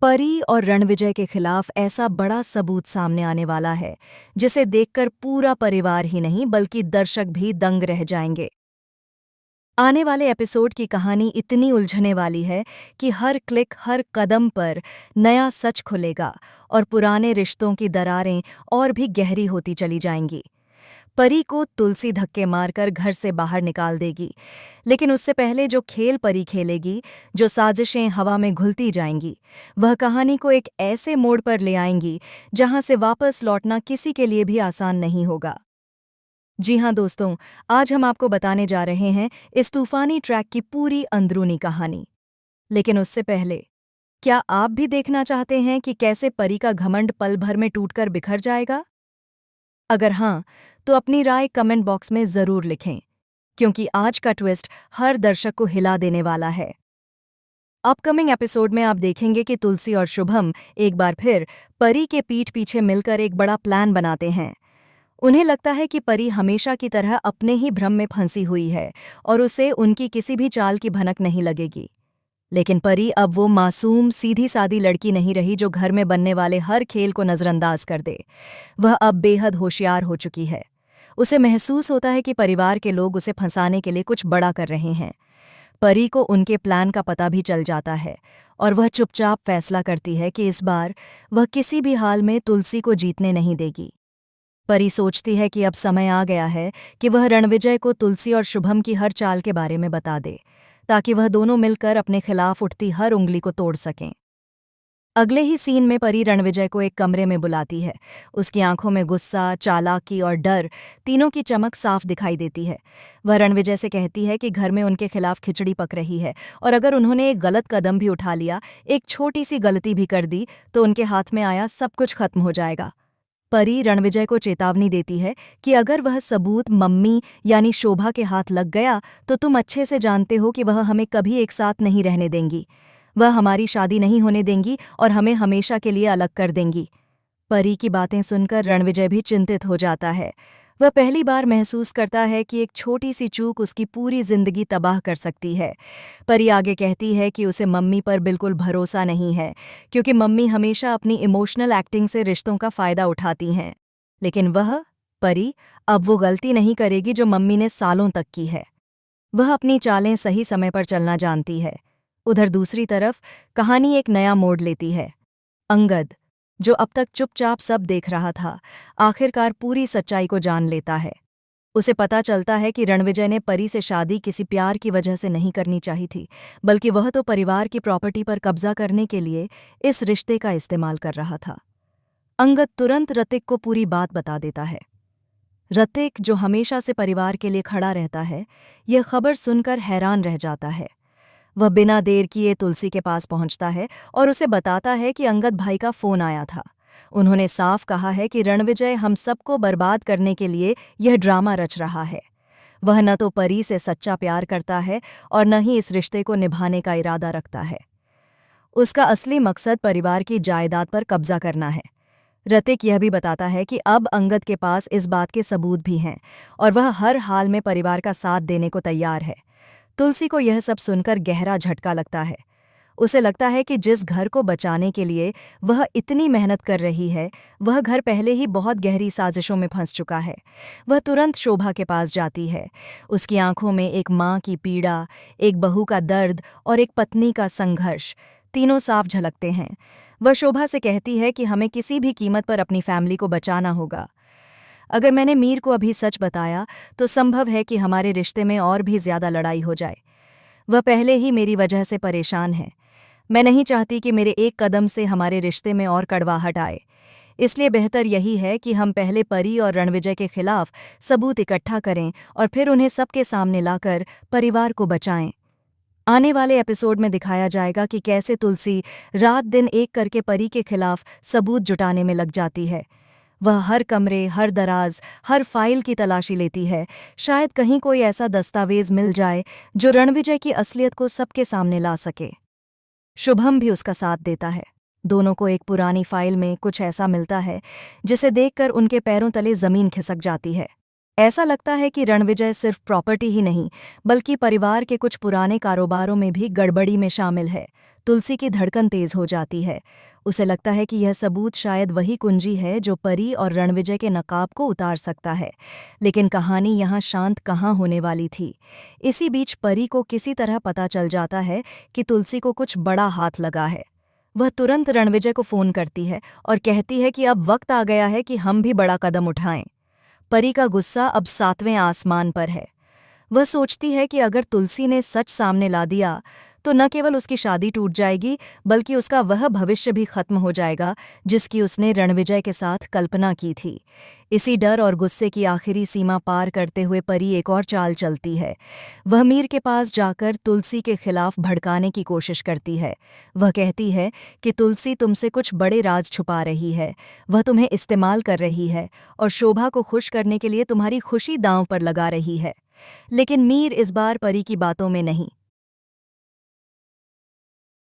परी और रणविजय के खिलाफ ऐसा बड़ा सबूत सामने आने वाला है जिसे देखकर पूरा परिवार ही नहीं बल्कि दर्शक भी दंग रह जाएंगे। आने वाले एपिसोड की कहानी इतनी उलझने वाली है कि हर क्लिक हर कदम पर नया सच खुलेगा और पुराने रिश्तों की दरारें और भी गहरी होती चली जाएंगी। परी को तुलसी धक्के मारकर घर से बाहर निकाल देगी, लेकिन उससे पहले जो खेल परी खेलेगी, जो साजिशें हवा में घुलती जाएंगी, वह कहानी को एक ऐसे मोड़ पर ले आएंगी जहां से वापस लौटना किसी के लिए भी आसान नहीं होगा। जी हां दोस्तों, आज हम आपको बताने जा रहे हैं इस तूफानी ट्रैक की पूरी अंदरूनी कहानी। लेकिन उससे पहले, क्या आप भी देखना चाहते हैं कि कैसे परी का घमंड पल भर में टूटकर बिखर जाएगा? अगर हाँ, तो अपनी राय कमेंट बॉक्स में ज़रूर लिखें, क्योंकि आज का ट्विस्ट हर दर्शक को हिला देने वाला है। अपकमिंग एपिसोड में आप देखेंगे कि तुलसी और शुभम एक बार फिर परी के पीठ पीछे मिलकर एक बड़ा प्लान बनाते हैं। उन्हें लगता है कि परी हमेशा की तरह अपने ही भ्रम में फंसी हुई है और उसे उनकी किसी भी चाल की भनक नहीं लगेगी। लेकिन परी अब वो मासूम सीधी-सादी लड़की नहीं रही जो घर में बनने वाले हर खेल को नज़रअंदाज कर दे। वह अब बेहद होशियार हो चुकी है। उसे महसूस होता है कि परिवार के लोग उसे फंसाने के लिए कुछ बड़ा कर रहे हैं। परी को उनके प्लान का पता भी चल जाता है और वह चुपचाप फैसला करती है कि इस बार वह किसी भी हाल में तुलसी को जीतने नहीं देगी। परी सोचती है कि अब समय आ गया है कि वह रणविजय को तुलसी और शुभम की हर चाल के बारे में बता दे, ताकि वह दोनों मिलकर अपने खिलाफ उठती हर उंगली को तोड़ सकें। अगले ही सीन में परी रणविजय को एक कमरे में बुलाती है। उसकी आंखों में गुस्सा, चालाकी और डर तीनों की चमक साफ दिखाई देती है। वह रणविजय से कहती है कि घर में उनके खिलाफ खिचड़ी पक रही है और अगर उन्होंने एक गलत कदम भी उठा लिया, एक छोटी सी गलती भी कर दी, तो उनके हाथ में आया सब कुछ खत्म हो जाएगा। परी रणविजय को चेतावनी देती है कि अगर वह सबूत मम्मी यानी शोभा के हाथ लग गया, तो तुम अच्छे से जानते हो कि वह हमें कभी एक साथ नहीं रहने देंगी। वह हमारी शादी नहीं होने देंगी और हमें हमेशा के लिए अलग कर देंगी। परी की बातें सुनकर रणविजय भी चिंतित हो जाता है। वह पहली बार महसूस करता है कि एक छोटी सी चूक उसकी पूरी जिंदगी तबाह कर सकती है। परी आगे कहती है कि उसे मम्मी पर बिल्कुल भरोसा नहीं है, क्योंकि मम्मी हमेशा अपनी इमोशनल एक्टिंग से रिश्तों का फायदा उठाती हैं। लेकिन वह, परी, अब वो गलती नहीं करेगी जो मम्मी ने सालों तक की है। वह अपनी चालें सही समय पर चलना जानती है। उधर दूसरी तरफ कहानी एक नया मोड़ लेती है। अंगद, जो अब तक चुपचाप सब देख रहा था, आखिरकार पूरी सच्चाई को जान लेता है। उसे पता चलता है कि रणविजय ने परी से शादी किसी प्यार की वजह से नहीं करनी चाहिए थी, बल्कि वह तो परिवार की प्रॉपर्टी पर कब्जा करने के लिए इस रिश्ते का इस्तेमाल कर रहा था। अंगद तुरंत ऋतिक को पूरी बात बता देता है। ऋतिक, जो हमेशा से परिवार के लिए खड़ा रहता है, यह खबर सुनकर हैरान रह जाता है। वह बिना देर किए तुलसी के पास पहुंचता है और उसे बताता है कि अंगद भाई का फोन आया था। उन्होंने साफ कहा है कि रणविजय हम सबको बर्बाद करने के लिए यह ड्रामा रच रहा है। वह न तो परी से सच्चा प्यार करता है और न ही इस रिश्ते को निभाने का इरादा रखता है। उसका असली मकसद परिवार की जायदाद पर कब्जा करना है। ऋतिक यह भी बताता है कि अब अंगद के पास इस बात के सबूत भी हैं और वह हर हाल में परिवार का साथ देने को तैयार है। तुलसी को यह सब सुनकर गहरा झटका लगता है। उसे लगता है कि जिस घर को बचाने के लिए वह इतनी मेहनत कर रही है, वह घर पहले ही बहुत गहरी साजिशों में फंस चुका है। वह तुरंत शोभा के पास जाती है। उसकी आंखों में एक माँ की पीड़ा, एक बहू का दर्द और एक पत्नी का संघर्ष तीनों साफ झलकते हैं। वह शोभा से कहती है कि हमें किसी भी कीमत पर अपनी फैमिली को बचाना होगा। अगर मैंने मीर को अभी सच बताया, तो संभव है कि हमारे रिश्ते में और भी ज्यादा लड़ाई हो जाए। वह पहले ही मेरी वजह से परेशान है। मैं नहीं चाहती कि मेरे एक कदम से हमारे रिश्ते में और कड़वाहट आए। इसलिए बेहतर यही है कि हम पहले परी और रणविजय के खिलाफ सबूत इकट्ठा करें और फिर उन्हें सबके सामने लाकर परिवार को बचाएं। आने वाले एपिसोड में दिखाया जाएगा कि कैसे तुलसी रात दिन एक करके परी के खिलाफ सबूत जुटाने में लग जाती है। वह हर कमरे, हर दराज, हर फाइल की तलाशी लेती है। शायद कहीं कोई ऐसा दस्तावेज मिल जाए जो रणविजय की असलियत को सबके सामने ला सके। शुभम भी उसका साथ देता है। दोनों को एक पुरानी फाइल में कुछ ऐसा मिलता है जिसे देखकर उनके पैरों तले जमीन खिसक जाती है। ऐसा लगता है कि रणविजय सिर्फ प्रॉपर्टी ही नहीं बल्कि परिवार के कुछ पुराने कारोबारों में भी गड़बड़ी में शामिल है। तुलसी की धड़कन तेज हो जाती है। उसे लगता है कि यह सबूत शायद वही कुंजी है जो परी और रणविजय के नकाब को उतार सकता है। लेकिन कहानी यहाँ शांत कहाँ होने वाली थी। इसी बीच परी को किसी तरह पता चल जाता है कि तुलसी को कुछ बड़ा हाथ लगा है। वह तुरंत रणविजय को फोन करती है और कहती है कि अब वक्त आ गया है कि हम भी बड़ा कदम उठाएं। परी का गुस्सा अब 7वें आसमान पर है। वह सोचती है कि अगर तुलसी ने सच सामने ला दिया तो न केवल उसकी शादी टूट जाएगी बल्कि उसका वह भविष्य भी खत्म हो जाएगा जिसकी उसने रणविजय के साथ कल्पना की थी। इसी डर और गुस्से की आखिरी सीमा पार करते हुए परी एक और चाल चलती है। वह मीर के पास जाकर तुलसी के खिलाफ भड़काने की कोशिश करती है। वह कहती है कि तुलसी तुमसे कुछ बड़े राज छुपा रही है, वह तुम्हें इस्तेमाल कर रही है और शोभा को खुश करने के लिए तुम्हारी खुशी दांव पर लगा रही है। लेकिन मीर इस बार परी की बातों में नहीं